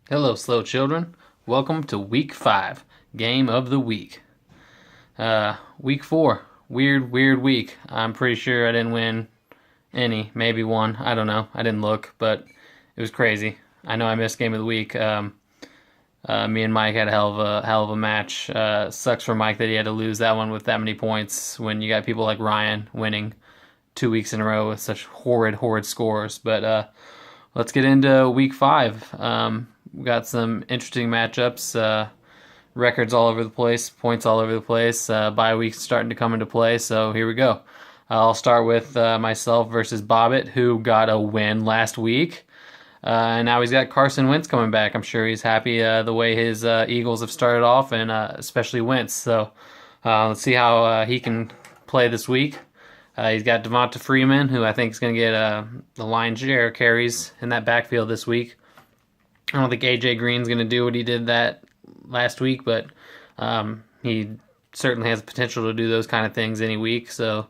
Hello, slow children. Welcome to week 5, game of the week. Week 4, weird week. I'm pretty sure I didn't win any, maybe one. I don't know. I didn't look, but it was crazy. I know I missed game of the week. Me and Mike had a hell of a match. Sucks for Mike that he had to lose that one with that many points when you got people like Ryan winning 2 weeks in a row with such horrid scores. But let's get into week 5. We got some interesting matchups, records all over the place, points all over the place. Bye weeks starting to come into play, so here we go. I'll start with myself versus Bobbitt, who got a win last week. And now he's got Carson Wentz coming back. I'm sure he's happy the way his Eagles have started off, and especially Wentz. So let's see how he can play this week. He's got Devonta Freeman, who I think is going to get the lion's share of carries in that backfield this week. I don't think A.J. Green's going to do what he did that last week, but he certainly has the potential to do those kind of things any week, so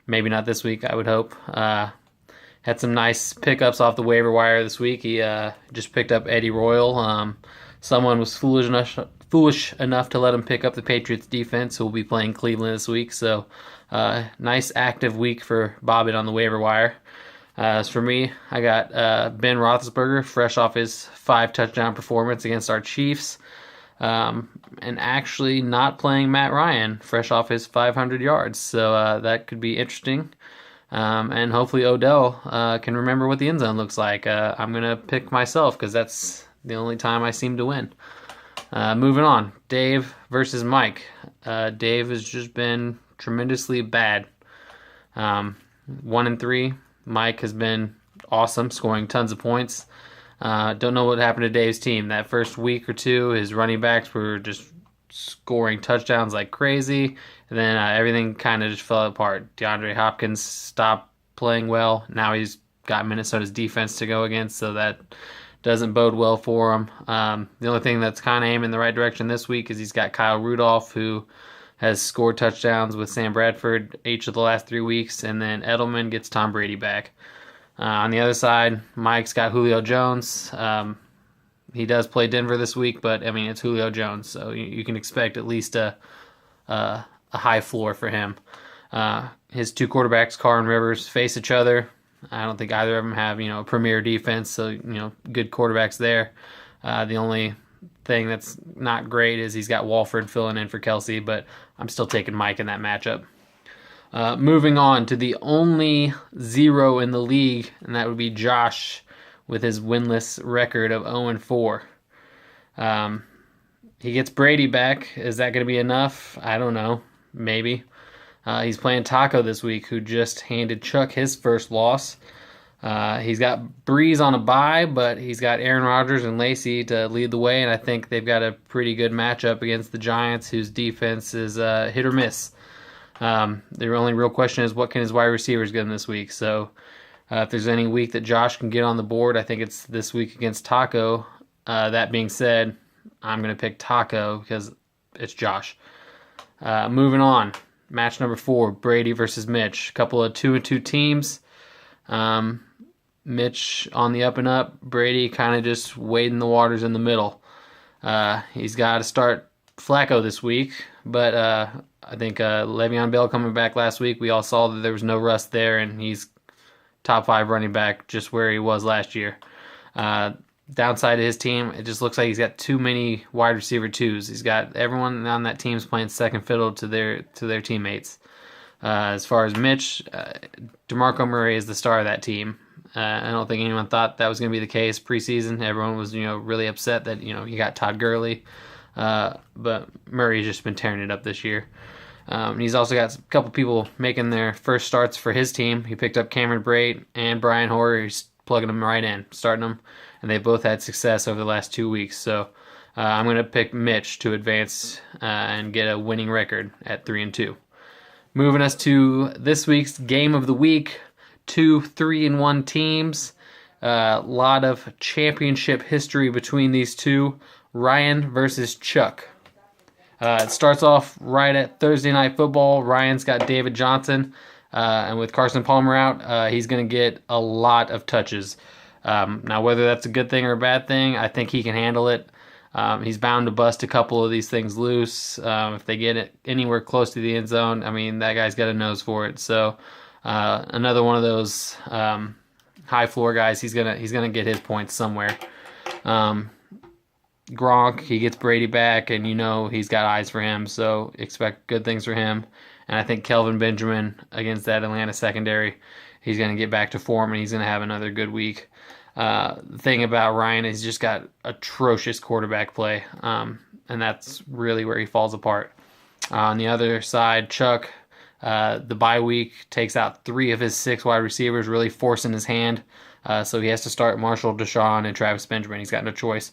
maybe not this week, I would hope. Had some nice pickups off the waiver wire this week. He just picked up Eddie Royal. Someone was foolish enough to let him pick up the Patriots defense, who will be playing Cleveland this week, so nice active week for Bobbitt on the waiver wire. As for me, I got Ben Roethlisberger, fresh off his 5-touchdown performance against our Chiefs, and actually not playing Matt Ryan, fresh off his 500 yards. So that could be interesting. And hopefully Odell can remember what the end zone looks like. I'm going to pick myself because that's the only time I seem to win. Moving on, Dave versus Mike. Dave has just been tremendously bad. 1-3. Mike has been awesome, scoring tons of points. Don't know what happened to Dave's team. That first week or two, his running backs were just scoring touchdowns like crazy. And then everything kind of just fell apart. DeAndre Hopkins stopped playing well. Now he's got Minnesota's defense to go against, so that doesn't bode well for him. The only thing that's kind of aiming in the right direction this week is he's got Kyle Rudolph, who has scored touchdowns with Sam Bradford each of the last 3 weeks, and then Edelman gets Tom Brady back. On the other side, Mike's got Julio Jones. He does play Denver this week, but I mean it's Julio Jones, so you can expect at least a high floor for him. His two quarterbacks, Carr and Rivers, face each other. I don't think either of them have a premier defense, so good quarterbacks there. The only thing that's not great is he's got Walford filling in for Kelsey, but I'm still taking Mike in that matchup. Moving on to the only 0 in the league, and that would be Josh with his winless record of 0-4. He gets Brady back. Is that going to be enough? I don't know. Maybe. He's playing Taco this week, who just handed Chuck his first loss. He's got Breeze on a bye, but he's got Aaron Rodgers and Lacey to lead the way, and I think they've got a pretty good matchup against the Giants, whose defense is hit or miss. The only real question is what can his wide receivers get him this week. So if there's any week that Josh can get on the board, I think it's this week against Taco. That being said, I'm going to pick Taco because it's Josh. Moving on, match number 4, Brady versus Mitch. A couple of 2-2 teams. Mitch on the up and up. Brady kind of just wading the waters in the middle. He's got to start Flacco this week, but I think Le'Veon Bell coming back last week, we all saw that there was no rust there, and he's top 5 running back just where he was last year. Downside to his team, it just looks like he's got too many wide receiver 2s. He's got everyone on that team's playing second fiddle to their teammates. As far as Mitch, DeMarco Murray is the star of that team. I don't think anyone thought that was going to be the case preseason. Everyone was, really upset that, you got Todd Gurley. But Murray's just been tearing it up this year. He's also got a couple people making their first starts for his team. He picked up Cameron Brate and Brian Hoyer. He's plugging them right in, starting them. And they both had success over the last 2 weeks. So I'm going to pick Mitch to advance and get a winning record at 3-2. Moving us to this week's game of the week. 2 3-1 teams. A lot of championship history between these two. Ryan versus Chuck. It starts off right at Thursday Night Football. Ryan's got David Johnson. And with Carson Palmer out, he's going to get a lot of touches. Now, whether that's a good thing or a bad thing, I think he can handle it. He's bound to bust a couple of these things loose. If they get it anywhere close to the end zone, I mean, that guy's got a nose for it. So another one of those high floor guys. He's gonna get his points somewhere. Gronk, he gets Brady back, and he's got eyes for him, so expect good things for him. And I think Kelvin Benjamin against that Atlanta secondary, he's going to get back to form, and he's going to have another good week. The thing about Ryan is he's just got atrocious quarterback play, and that's really where he falls apart. On the other side, Chuck, the bye week takes out 3 of his 6 wide receivers, really forcing his hand. So he has to start Marshall, Deshaun, and Travis Benjamin. He's got no choice.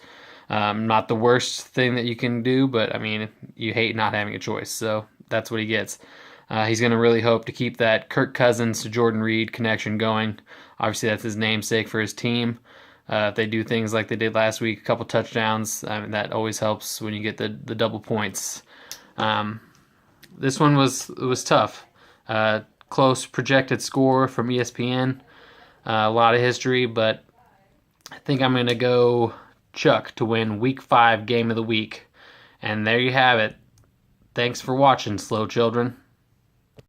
Not the worst thing that you can do, but I mean, you hate not having a choice, so that's what he gets. He's going to really hope to keep that Kirk Cousins to Jordan Reed connection going. Obviously, that's his namesake for his team. If they do things like they did last week, a couple touchdowns, I mean, that always helps when you get the double points. This one was tough. Close projected score from ESPN. A lot of history, but I think I'm going to go Chuck to win Week 5 Game of the Week. And there you have it. Thanks for watching, slow children.